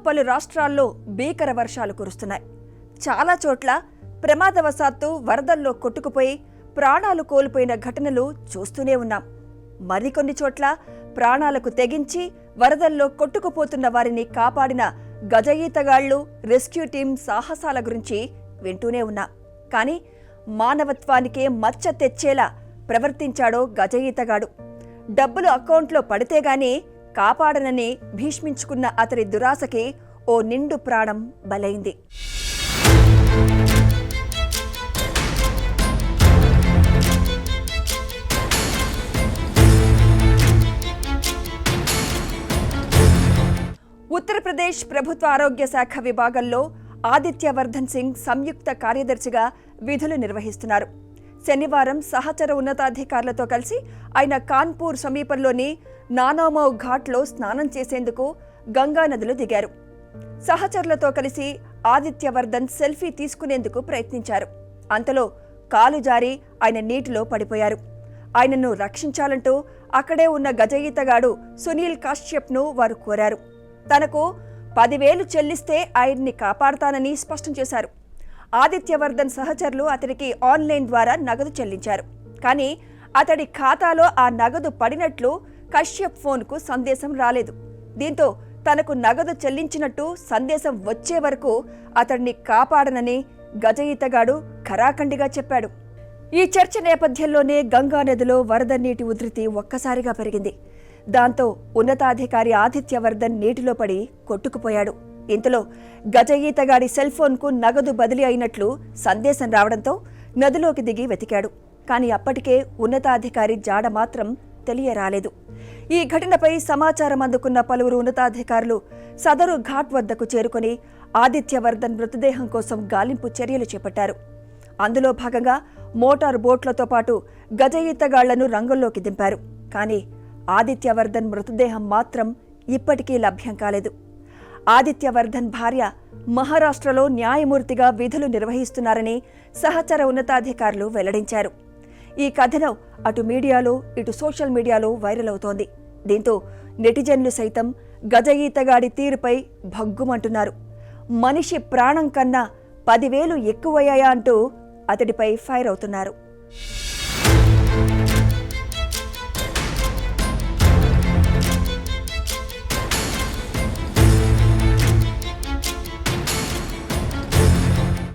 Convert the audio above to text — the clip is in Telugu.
పలు రాష్ట్రాల్లో భీకర వర్షాలు కురుస్తున్నాయి. చాలా చోట్ల ప్రమాదవశాత్తు వరదల్లో కొట్టుకుపోయి ప్రాణాలు కోల్పోయిన ఘటనలు చూస్తూనే ఉన్నాం. మరికొన్ని చోట్ల ప్రాణాలకు తెగించి వరదల్లో కొట్టుకుపోతున్న వారిని కాపాడిన గజ ఈతగాళ్లు, రెస్క్యూ టీం సాహసాల గురించి వింటూనే ఉన్నాం. కానీ మానవత్వానికే మచ్చ తెచ్చేలా ప్రవర్తించాడో గజ ఈతగాడు. డబ్బులు అకౌంట్లో పడితేగాని కాపాడనని భీష్మించుకున్న అతడి దురాశకి ఓ నిండు ప్రాణం బలైంది. ఉత్తరప్రదేశ్ ప్రభుత్వ ఆరోగ్య శాఖ విభాగంలో ఆదిత్యవర్ధన్ సింగ్ సంయుక్త కార్యదర్శిగా విధులు నిర్వహిస్తున్నారు. శనివారం సహచర ఉన్నతాధికారులతో కలిసి ఆయన కాన్పూర్ సమీపంలోని నానోమౌ ఘాట్లో స్నానం చేసేందుకు గంగా నదిలో దిగారు. సహచరులతో కలిసి ఆదిత్యవర్ధన్ సెల్ఫీ తీసుకునేందుకు ప్రయత్నించారు. అంతలో కాలు జారి ఆయన నీటిలో పడిపోయారు. ఆయనను రక్షించాలంటూ అక్కడే ఉన్న గజ ఈతగాడు సునీల్ కాశ్యప్ను వారు కోరారు. తనకు 10,000 చెల్లిస్తే ఆయన్ని కాపాడతానని స్పష్టం చేశారు. ఆదిత్యవర్ధన్ సహచరులు అతడికి ఆన్లైన్ ద్వారా నగదు చెల్లించారు. కానీ అతడి ఖాతాలో ఆ నగదు పడినట్లు కశ్యప్ ఫోన్కు సందేశం రాలేదు. దీంతో తనకు నగదు చెల్లించినట్టు సందేశం వచ్చే వరకు అతడిని కాపాడనని గజ ఈతగాడు ఖరాఖండిగా చెప్పాడు. ఈ చర్చ నేపథ్యంలోనే గంగా నదిలో వరద నీటి ఉధృతి ఒక్కసారిగా పెరిగింది. దాంతో ఉన్నతాధికారి ఆదిత్యవర్ధన్ నీటిలో పడి కొట్టుకుపోయాడు. ఇంతలో గజ ఈతగాడి సెల్ ఫోన్కు నగదు బదిలీ అయినట్లు సందేశం రావడంతో నదిలోకి దిగి వెతికాడు. కానీ అప్పటికే ఉన్నతాధికారి జాడ మాత్రం తెలియరాలేదు. ఈ ఘటనపై సమాచారం అందుకున్న పలువురు ఉన్నతాధికారులు సదరు ఘాట్ వద్దకు చేరుకుని ఆదిత్యవర్ధన్ మృతదేహం కోసం గాలింపు చర్యలు చేపట్టారు. అందులో భాగంగా మోటారు బోట్లతో పాటు గజ ఈతగాళ్లను రంగంలోకి దింపారు. కానీ ఆదిత్యవర్ధన్ మృతదేహం మాత్రం ఇప్పటికీ లభ్యం కాలేదు. ఆదిత్యవర్ధన్ భార్య మహారాష్ట్రలో న్యాయమూర్తిగా విధులు నిర్వహిస్తున్నారని సహచర ఉన్నతాధికారులు వెల్లడించారు. ఈ కథనం అటు మీడియాలో ఇటు సోషల్ మీడియాలో వైరల్ అవుతోంది. దీంతో నెటిజన్లు సైతం గజ ఈతగాడి తీరుపై భగ్గుమంటున్నారు. మనిషి ప్రాణం కన్నా 10,000 ఎక్కువయ్యాయా అంటూ అతడిపై ఫైర్ అవుతున్నారు.